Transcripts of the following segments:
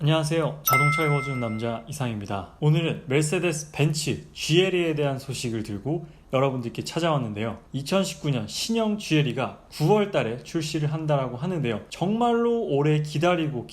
안녕하세요. 자동차를 거주는 남자 이상입니다. 오늘은 메르세데스 벤츠 GLE에 대한 소식을 들고 여러분들께 찾아왔는데요. 2019년 신형 GLE가 9월 달에 출시를 한다라고 하는데요. 정말로 오래 기다렸던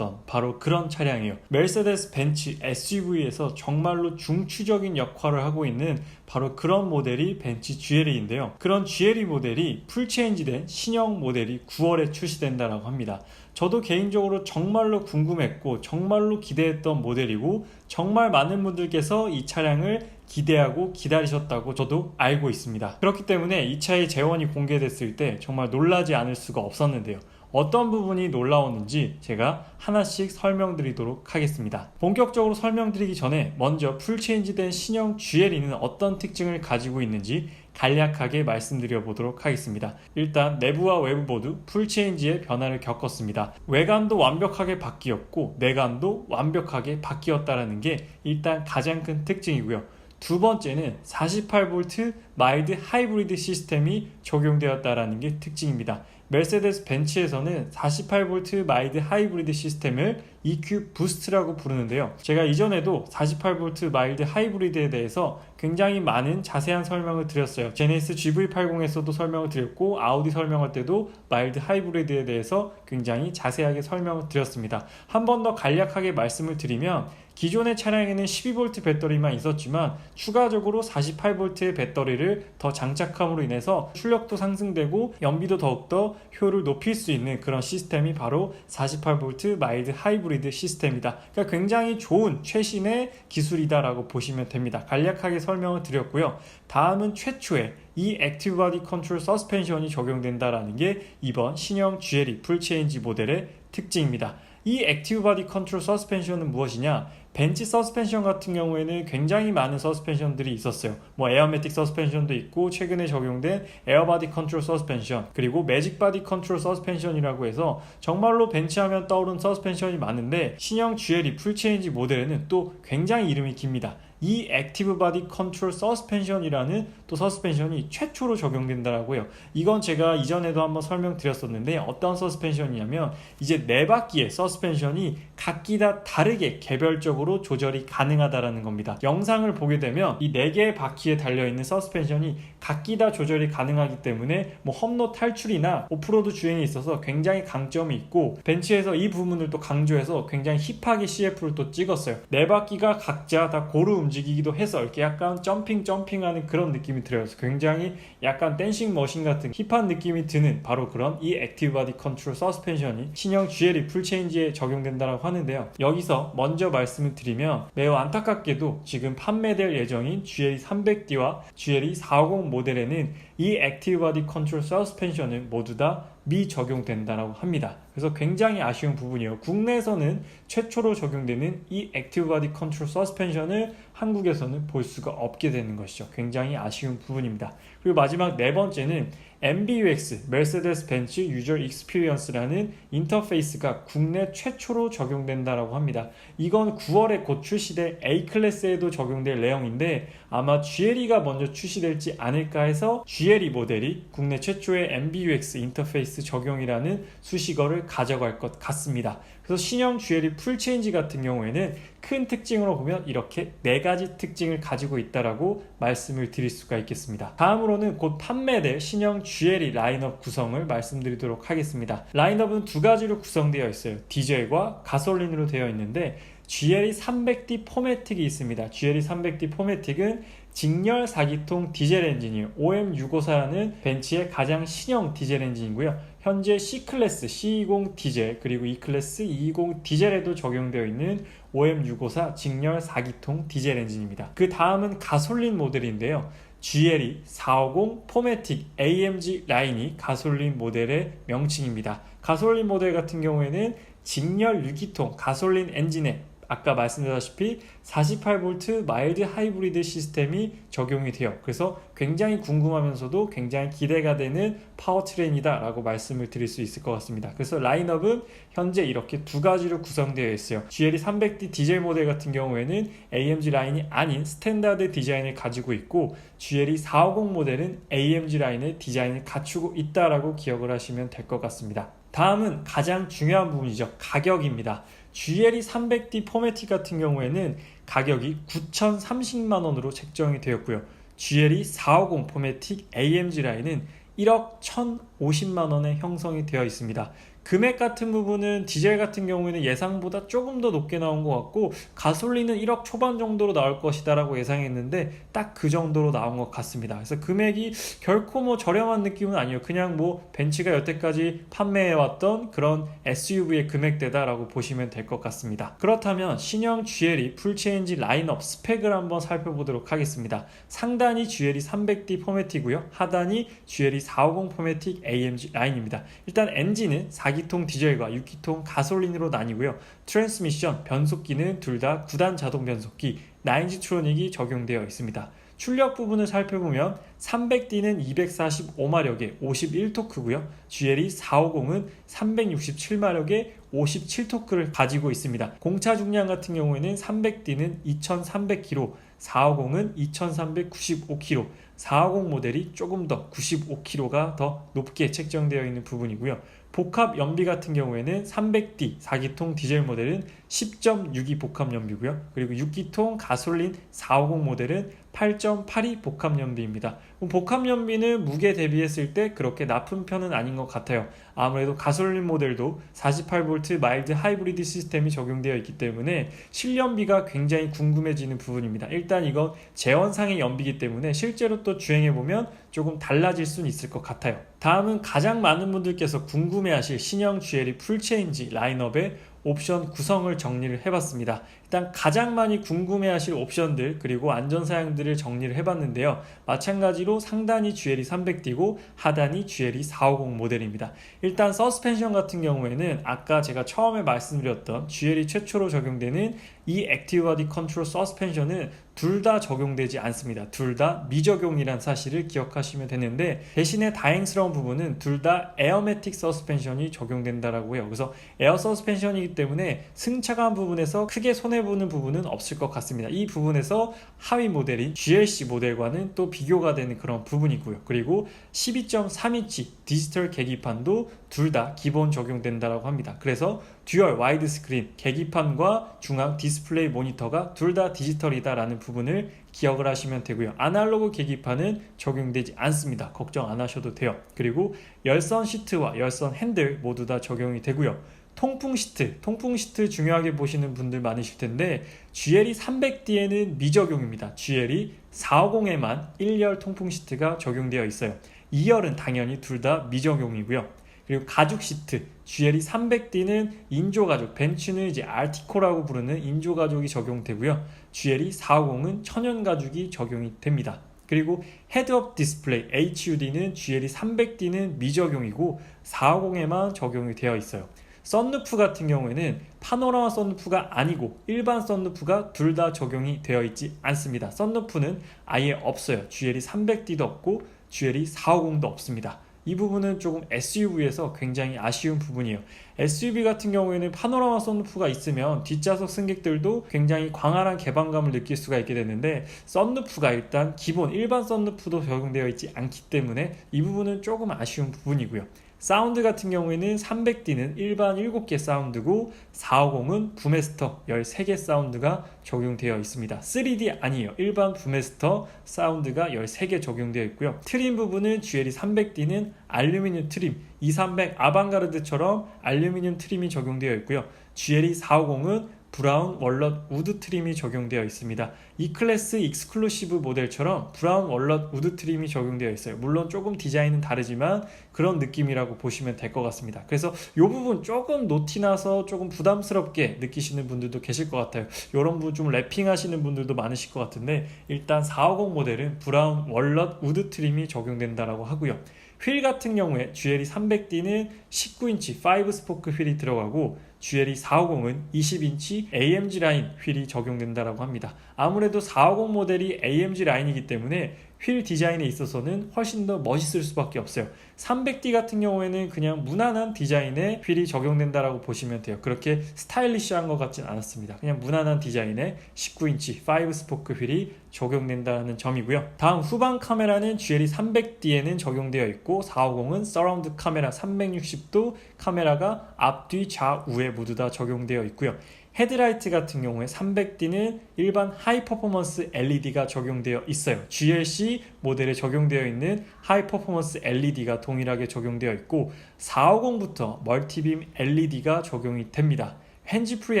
바로 그런 차량이에요. 메르세데스 벤츠 SUV에서 정말로 중추적인 역할을 하고 있는 바로 그런 모델이 벤츠 GLE인데요. 그런 GLE 모델이 풀체인지된 신형 모델이 9월에 출시된다라고 합니다. 저도 개인적으로 정말로 궁금했고 정말로 기대했던 모델이고 정말 많은 분들께서 이 차량을 기대하고 기다리셨다고 저도 알고 있습니다. 그렇기 때문에 이 차의 재원이 공개됐을 때 정말 놀라지 않을 수가 없었는데요. 어떤 부분이 놀라웠는지 제가 하나씩 설명드리도록 하겠습니다. 본격적으로 설명드리기 전에 먼저 풀체인지된 신형 GLE는 어떤 특징을 가지고 있는지 간략하게 말씀드려 보도록 하겠습니다. 일단 내부와 외부 모두 풀체인지의 변화를 겪었습니다. 외관도 완벽하게 바뀌었고 내관도 완벽하게 바뀌었다는 게 일단 가장 큰 특징이고요. 두 번째는 48V 마일드 하이브리드 시스템이 적용되었다는 게 특징입니다. 메르세데스 벤츠에서는 48V 마일드 하이브리드 시스템을 EQ 부스트라고 부르는데요. 제가 이전에도 48V 마일드 하이브리드에 대해서 굉장히 많은 자세한 설명을 드렸어요. 제네시스 GV80에서도 설명을 드렸고 아우디 설명할 때도 마일드 하이브리드에 대해서 굉장히 자세하게 설명을 드렸습니다. 한 번 더 간략하게 말씀을 드리면 기존의 차량에는 12V 배터리만 있었지만 추가적으로 48V의 배터리를 더 장착함으로 인해서 출력도 상승되고 연비도 더욱더 효율을 높일 수 있는 그런 시스템이 바로 48V 마일드 하이브리드 시스템이다. 그러니까 굉장히 좋은 최신의 기술이다라고 보시면 됩니다. 간략하게 설명을 드렸고요. 다음은 최초의 이 액티브 바디 컨트롤 서스펜션이 적용된다라는 게 이번 신형 GLE 풀체인지 모델의 특징입니다. 이 액티브 바디 컨트롤 서스펜션은 무엇이냐? 벤츠 서스펜션 같은 경우에는 굉장히 많은 서스펜션들이 있었어요. 에어매틱 서스펜션도 있고 최근에 적용된 에어바디 컨트롤 서스펜션 그리고 매직 바디 컨트롤 서스펜션이라고 해서 정말로 벤츠 하면 떠오르는 서스펜션이 많은데 신형 GLE 풀체인지 모델에는 또 굉장히 이름이 깁니다. 이 액티브 바디 컨트롤 서스펜션이라는 또 서스펜션이 최초로 적용된다라고요. 이건 제가 이전에도 한번 설명드렸었는데 어떤 서스펜션이냐면 이제 네 바퀴의 서스펜션이 각기 다 다르게 개별적으로 조절이 가능하다라는 겁니다. 영상을 보게 되면 이 네 개의 바퀴에 달려있는 서스펜션이 각기 다 조절이 가능하기 때문에 험로 탈출이나 오프로드 주행에 있어서 굉장히 강점이 있고 벤츠에서 이 부분을 또 강조해서 굉장히 힙하게 CF를 또 찍었어요. 네 바퀴가 각자 다 고루 움직이기도 해서 이렇게 약간 점핑하는 그런 느낌이 들어요. 그래서 굉장히 약간 댄싱 머신 같은 힙한 느낌이 드는 바로 그런 이 액티브 바디 컨트롤 서스펜션이 신형 GLE 풀체인지에 적용된다고 하는데요. 여기서 먼저 말씀을 드리면 매우 안타깝게도 지금 판매될 예정인 GLE 300D와 GLE 450 모델에는 이 액티브 바디 컨트롤 서스펜션은 모두 다 미적용된다라고 합니다. 그래서 굉장히 아쉬운 부분이에요. 국내에서는 최초로 적용되는 이 액티브 바디 컨트롤 서스펜션을 한국에서는 볼 수가 없게 되는 것이죠. 굉장히 아쉬운 부분입니다. 그리고 마지막 네 번째는 MBUX, 메르세데스 벤츠 유저 익스피리언스라는 인터페이스가 국내 최초로 적용된다라고 합니다. 이건 9월에 곧 출시될 A클래스에도 적용될 내용인데 아마 GLE가 먼저 출시될지 않을까 해서 GLE 모델이 국내 최초의 MBUX 인터페이스 적용이라는 수식어를 가져갈 것 같습니다. 그래서 신형 GLE 풀체인지 같은 경우에는 큰 특징으로 보면 이렇게 네 가지 특징을 가지고 있다라고 말씀을 드릴 수가 있겠습니다. 다음으로는 곧 판매될 신형 GLE 라인업 구성을 말씀드리도록 하겠습니다. 라인업은 두 가지로 구성되어 있어요. 디젤과 가솔린으로 되어 있는데 GLE 300D 포매틱이 있습니다. GLE 300D 포매틱은 직렬 4기통 디젤 엔진이에요. OM654라는 벤츠의 가장 신형 디젤 엔진이고요. 현재 C클래스 C20 디젤 그리고 E클래스 E20 디젤에도 적용되어 있는 OM654 직렬 4기통 디젤 엔진입니다. 그 다음은 가솔린 모델인데요. GLE 450 포매틱 AMG 라인이 가솔린 모델의 명칭입니다. 가솔린 모델 같은 경우에는 직렬 6기통 가솔린 엔진에 아까 말씀드렸다시피 48V 마일드 하이브리드 시스템이 적용이 돼요. 그래서 굉장히 궁금하면서도 굉장히 기대가 되는 파워트레인이다 라고 말씀을 드릴 수 있을 것 같습니다. 그래서 라인업은 현재 이렇게 두 가지로 구성되어 있어요. GLE 300D 디젤 모델 같은 경우에는 AMG 라인이 아닌 스탠다드 디자인을 가지고 있고 GLE 450 모델은 AMG 라인의 디자인을 갖추고 있다라고 기억을 하시면 될 것 같습니다. 다음은 가장 중요한 부분이죠. 가격입니다. GLE 300D 포매틱 같은 경우에는 가격이 9,030만원으로 책정이 되었고요. GLE 450 포매틱 AMG 라인은 1억 1,050만원에 형성이 되어 있습니다. 금액 같은 부분은 디젤 같은 경우에는 예상보다 조금 더 높게 나온 것 같고, 가솔린은 1억 초반 정도로 나올 것이다 라고 예상했는데 딱 그 정도로 나온 것 같습니다. 그래서 금액이 결코 뭐 저렴한 느낌은 아니에요. 그냥 뭐 벤츠가 여태까지 판매해왔던 그런 SUV의 금액대다 라고 보시면 될 것 같습니다. 그렇다면 신형 GLE 풀체인지 라인업 스펙을 한번 살펴보도록 하겠습니다. 상단이 GLE 300D 포매틱이고요, 하단이 GLE 450 포매틱 AMG 라인입니다. 일단 엔진은 4기통 디젤과 6기통 가솔린으로 나뉘고요. 트랜스미션, 변속기는 둘 다 9단 자동 변속기 9G트로닉이 적용되어 있습니다. 출력 부분을 살펴보면 300D는 245마력에 51토크고요. GLE 450은 367마력에 57토크를 가지고 있습니다. 공차 중량 같은 경우에는 300D는 2300kg, 450은 2395kg, 450 모델이 조금 더 95kg가 더 높게 책정되어 있는 부분이고요. 복합 연비 같은 경우에는 300D 4기통 디젤 모델은 10.62 복합 연비고요. 그리고 6기통 가솔린 450 모델은 8.82 복합 연비입니다. 복합 연비는 무게 대비했을 때 그렇게 나쁜 편은 아닌 것 같아요. 아무래도 가솔린 모델도 48V 마일드 하이브리드 시스템이 적용되어 있기 때문에 실연비가 굉장히 궁금해지는 부분입니다. 일단 이건 재원상의 연비이기 때문에 실제로 또 주행해보면 조금 달라질 수는 있을 것 같아요. 다음은 가장 많은 분들께서 궁금해하실 신형 GLE 풀체인지 라인업의 옵션 구성을 정리를 해봤습니다. 일단 가장 많이 궁금해하실 옵션들 그리고 안전사양들을 정리를 해봤는데요. 마찬가지로 상단이 GLE 300D고 하단이 GLE 450 모델입니다. 일단 서스펜션 같은 경우에는 아까 제가 처음에 말씀드렸던 GLE 최초로 적용되는 이 액티브 바디 컨트롤 서스펜션은 둘 다 적용되지 않습니다. 둘 다 미적용이란 사실을 기억하시면 되는데, 대신에 다행스러운 부분은 둘 다 에어매틱 서스펜션이 적용된다라고 해요. 그래서 에어 서스펜션이기 때문에 승차감 부분에서 크게 손해보는 부분은 없을 것 같습니다. 이 부분에서 하위 모델인 GLC 모델과는 또 비교가 되는 그런 부분이고요. 그리고 12.3인치 디지털 계기판도 둘 다 기본 적용된다라고 합니다. 그래서 듀얼 와이드 스크린 계기판과 중앙 디스플레이 모니터가 둘 다 디지털이다라는 부분을 기억을 하시면 되고요. 아날로그 계기판은 적용되지 않습니다. 걱정 안 하셔도 돼요. 그리고 열선 시트와 열선 핸들 모두 다 적용이 되고요. 통풍 시트 중요하게 보시는 분들 많으실 텐데 GLE 300D에는 미적용입니다. GLE 450에만 1열 통풍 시트가 적용되어 있어요. 2열은 당연히 둘 다 미적용이고요. 그리고 가죽 시트, GLE 300D는 인조가죽, 벤츠는 이제 알티코라고 부르는 인조가죽이 적용되고요. GLE 450은 천연가죽이 적용이 됩니다. 그리고 헤드업 디스플레이 HUD는 GLE 300D는 미적용이고 450에만 적용이 되어 있어요. 썬루프 같은 경우에는 파노라마 썬루프가 아니고 일반 썬루프가 둘 다 적용이 되어 있지 않습니다. 썬루프는 아예 없어요. GLE 300D도 없고 GLE 450도 없습니다. 이 부분은 조금 SUV에서 굉장히 아쉬운 부분이에요. SUV 같은 경우에는 파노라마 썬루프가 있으면 뒷좌석 승객들도 굉장히 광활한 개방감을 느낄 수가 있게 되는데, 썬루프가 일단 기본 일반 썬루프도 적용되어 있지 않기 때문에 이 부분은 조금 아쉬운 부분이고요. 사운드 같은 경우에는 300D는 일반 7개 사운드고 450은 부메스터 13개 사운드가 적용되어 있습니다. 3D 아니에요. 일반 부메스터 사운드가 13개 적용되어 있고요. 트림 부분은 GLE 300D는 알루미늄 트림 230 아방가르드처럼 알루미늄 트림이 적용되어 있고요. GLE 450은 브라운 월넛 우드 트림이 적용되어 있습니다. E클래스 익스클루시브 모델처럼 브라운 월넛 우드 트림이 적용되어 있어요. 물론 조금 디자인은 다르지만 그런 느낌이라고 보시면 될 것 같습니다. 그래서 이 부분 조금 노티나서 조금 부담스럽게 느끼시는 분들도 계실 것 같아요. 이런 부분 좀 랩핑 하시는 분들도 많으실 것 같은데, 일단 450 모델은 브라운 월넛 우드 트림이 적용된다라고 하고요. 휠 같은 경우에 GLE 300D는 19인치 5스포크 휠이 들어가고 GLE 450은 20인치 AMG 라인 휠이 적용된다라고 합니다. 아무래도 450 모델이 AMG 라인이기 때문에 휠 디자인에 있어서는 훨씬 더 멋있을 수밖에 없어요. 300D 같은 경우에는 그냥 무난한 디자인의 휠이 적용된다라고 보시면 돼요. 그렇게 스타일리시한 것 같진 않았습니다. 그냥 무난한 디자인의 19인치 5스포크 휠이 적용된다는 점이고요. 다음 후방 카메라는 GLE 300D에는 적용되어 있고 450은 서라운드 카메라 360도 카메라가 앞뒤 좌우에 모두 다 적용되어 있고요. 헤드라이트 같은 경우에 300D는 일반 하이 퍼포먼스 LED가 적용되어 있어요. GLC 모델에 적용되어 있는 하이 퍼포먼스 LED가 동일하게 적용되어 있고 450부터 멀티빔 LED가 적용이 됩니다. 핸즈프리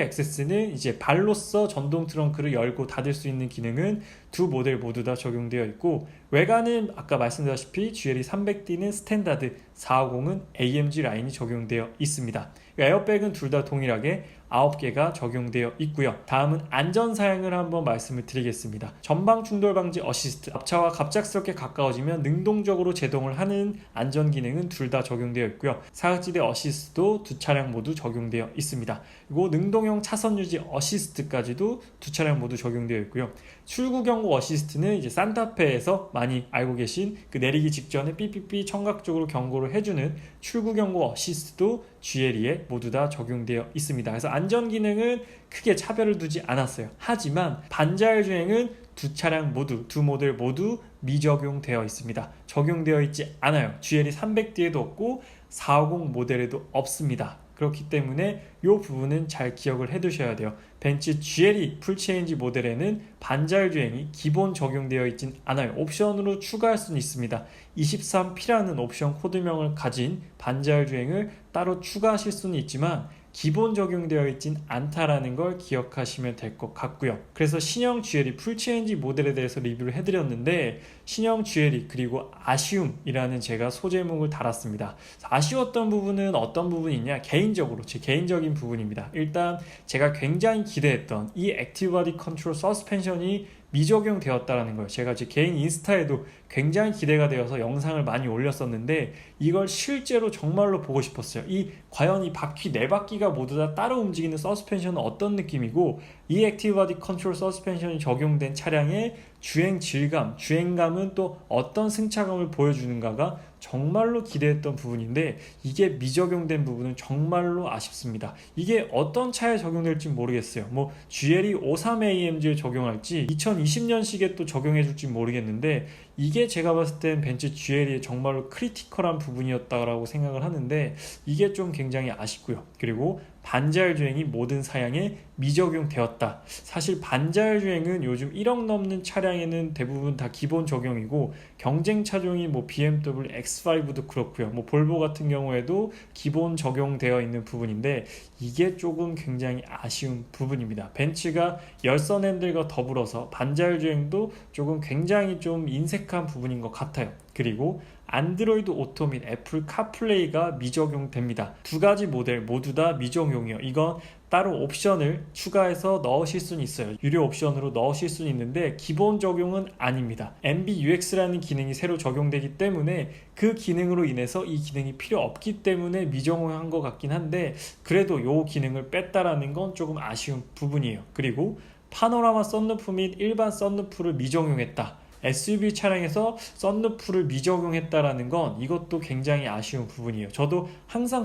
액세스는 이제 발로써 전동 트렁크를 열고 닫을 수 있는 기능은 두 모델 모두 다 적용되어 있고 외관은 아까 말씀드렸다시피 GLE 300D는 스탠다드, 450은 AMG 라인이 적용되어 있습니다. 에어백은 둘 다 동일하게 9개가 적용되어 있고요. 다음은 안전 사양을 한번 말씀을 드리겠습니다. 전방 충돌 방지 어시스트, 앞차와 갑작스럽게 가까워지면 능동적으로 제동을 하는 안전 기능은 둘 다 적용되어 있고요. 사각지대 어시스트도 두 차량 모두 적용되어 있습니다. 그리고 능동형 차선 유지 어시스트까지도 두 차량 모두 적용되어 있고요. 출구 경고 어시스트는 이제 산타페에서 많이 알고 계신 그 내리기 직전에 삐삐삐 청각 쪽으로 경고를 해주는 출구 경고 어시스트도 GLE에 모두 다 적용되어 있습니다. 그래서 안전 기능은 크게 차별을 두지 않았어요. 하지만 반자율 주행은 두 차량 모두, 두 모델 모두 미적용되어 있습니다. 적용되어 있지 않아요. GLE 300D에도 없고 450 모델에도 없습니다. 그렇기 때문에 이 부분은 잘 기억을 해 두셔야 돼요. 벤츠 GLE 풀체인지 모델에는 반자율 주행이 기본 적용되어 있진 않아요. 옵션으로 추가할 수는 있습니다. 23P라는 옵션 코드명을 가진 반자율 주행을 따로 추가하실 수는 있지만 기본 적용되어 있진 않다라는 걸 기억하시면 될 것 같고요. 그래서 신형 GLE 풀체인지 모델에 대해서 리뷰를 해드렸는데 신형 GLE 그리고 아쉬움이라는 제가 소제목을 달았습니다. 아쉬웠던 부분은 어떤 부분이냐? 개인적으로 제 개인적인 부분입니다. 일단 제가 굉장히 기대했던 이 액티브 바디 컨트롤 서스펜션이 미적용되었다는 거예요. 제가 제 개인 인스타에도 굉장히 기대가 되어서 영상을 많이 올렸었는데 이걸 실제로 정말로 보고 싶었어요. 과연 이 바퀴 네 바퀴가 모두 다 따로 움직이는 서스펜션은 어떤 느낌이고 이 액티브 바디 컨트롤 서스펜션이 적용된 차량의 주행 질감, 주행감은 또 어떤 승차감을 보여주는가가 정말로 기대했던 부분인데 이게 미적용된 부분은 정말로 아쉽습니다. 이게 어떤 차에 적용될지 모르겠어요. GLE 53AMG에 적용할지 2020년식에 또 적용해줄지 모르겠는데 이게 제가 봤을 땐 벤츠 GLE의 정말로 크리티컬한 부분이었다고 생각을 하는데 이게 좀 굉장히 아쉽고요. 그리고 반자율 주행이 모든 사양에 미적용되었다. 사실 반자율 주행은 요즘 1억 넘는 차량에는 대부분 다 기본 적용이고 경쟁 차종이 BMW X5도 그렇고요. 볼보 같은 경우에도 기본 적용되어 있는 부분인데 이게 조금 굉장히 아쉬운 부분입니다. 벤츠가 열선 핸들과 더불어서 반자율 주행도 조금 굉장히 좀 인색한 부분인 것 같아요. 그리고 안드로이드 오토 및 애플 카플레이가 미적용됩니다. 두 가지 모델 모두 다 미적용이요. 이건 따로 옵션을 추가해서 넣으실 수는 있어요. 유료 옵션으로 넣으실 수는 있는데 기본 적용은 아닙니다. MBUX라는 기능이 새로 적용되기 때문에 그 기능으로 인해서 이 기능이 필요 없기 때문에 미적용한 것 같긴 한데 그래도 이 기능을 뺐다라는 건 조금 아쉬운 부분이에요. 그리고 파노라마 썬루프 및 일반 썬루프를 미적용했다. SUV 차량에서 썬루프를 미적용했다라는 건 이것도 굉장히 아쉬운 부분이에요. 저도 항상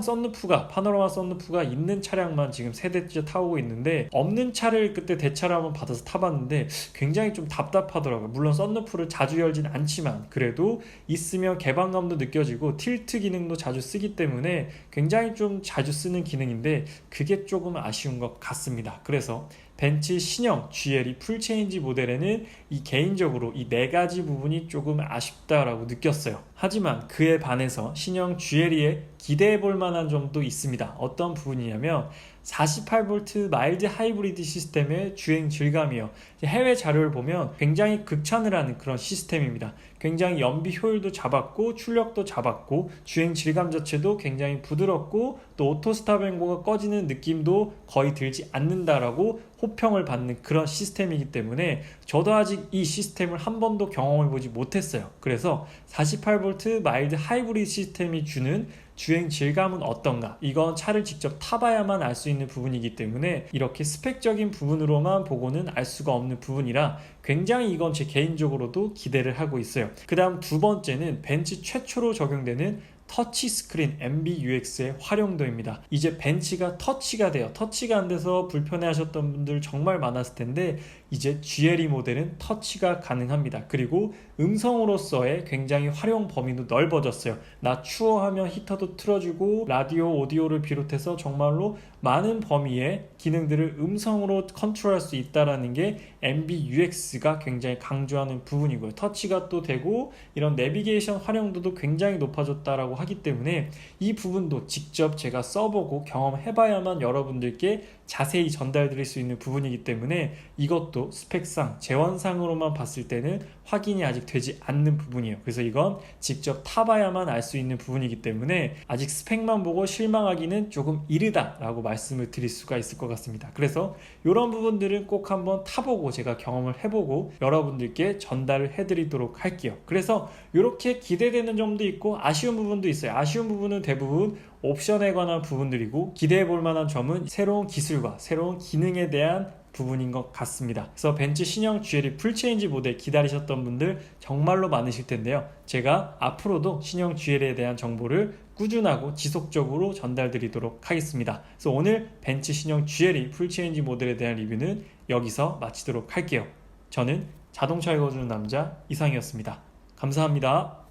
파노라마 썬루프가 있는 차량만 지금 세대째 타고 있는데 없는 차를 그때 대차를 한번 받아서 타봤는데 굉장히 좀 답답하더라고요. 물론 썬루프를 자주 열진 않지만 그래도 있으면 개방감도 느껴지고 틸트 기능도 자주 쓰기 때문에 굉장히 좀 자주 쓰는 기능인데 그게 조금 아쉬운 것 같습니다. 그래서 벤츠 신형 GLE 풀체인지 모델에는 개인적으로 이 네 가지 부분이 조금 아쉽다라고 느꼈어요. 하지만 그에 반해서 신형 GLE에 기대해 볼 만한 점도 있습니다. 어떤 부분이냐면 48V 마일드 하이브리드 시스템의 주행 질감이요. 해외 자료를 보면 굉장히 극찬을 하는 그런 시스템입니다. 굉장히 연비 효율도 잡았고 출력도 잡았고 주행 질감 자체도 굉장히 부드럽고 또 오토스탑 앵고가 꺼지는 느낌도 거의 들지 않는다라고 호평을 받는 그런 시스템이기 때문에 저도 아직 이 시스템을 한 번도 경험해보지 못했어요. 그래서 48V 마일드 하이브리드 시스템이 주는 주행 질감은 어떤가, 이건 차를 직접 타봐야만 알 수 있는 부분이기 때문에 이렇게 스펙적인 부분으로만 보고는 알 수가 없는 부분이라 굉장히 이건 제 개인적으로도 기대를 하고 있어요. 그 다음 두 번째는 벤츠 최초로 적용되는 터치 스크린 MBUX의 활용도입니다. 이제 벤츠가 터치가 돼요. 터치가 안 돼서 불편해 하셨던 분들 정말 많았을 텐데 이제 GLE 모델은 터치가 가능합니다. 그리고 음성으로서의 굉장히 활용 범위도 넓어졌어요. 나 추워 하면 히터도 틀어주고 라디오, 오디오를 비롯해서 정말로 많은 범위의 기능들을 음성으로 컨트롤할 수 있다는 게 MBUX가 굉장히 강조하는 부분이고요. 터치가 또 되고 이런 내비게이션 활용도도 굉장히 높아졌다라고 하기 때문에 이 부분도 직접 제가 써보고 경험해봐야만 여러분들께 자세히 전달드릴 수 있는 부분이기 때문에 이것도 스펙상, 재원상으로만 봤을 때는 확인이 아직 되지 않는 부분이에요. 그래서 이건 직접 타봐야만 알 수 있는 부분이기 때문에 아직 스펙만 보고 실망하기는 조금 이르다라고 말씀을 드릴 수가 있을 것 같습니다. 그래서 이런 부분들은 꼭 한번 타보고 제가 경험을 해보고 여러분들께 전달을 해드리도록 할게요. 그래서 이렇게 기대되는 점도 있고 아쉬운 부분도 있어요. 아쉬운 부분은 대부분 옵션에 관한 부분들이고 기대해 볼 만한 점은 새로운 기술과 새로운 기능에 대한 부분인 것 같습니다. 그래서 벤츠 신형 GLE 풀체인지 모델 기다리셨던 분들 정말로 많으실 텐데요. 제가 앞으로도 신형 GLE에 대한 정보를 꾸준하고 지속적으로 전달드리도록 하겠습니다. 그래서 오늘 벤츠 신형 GLE 풀체인지 모델에 대한 리뷰는 여기서 마치도록 할게요. 저는 자동차 읽어주는 남자 이상이었습니다. 감사합니다.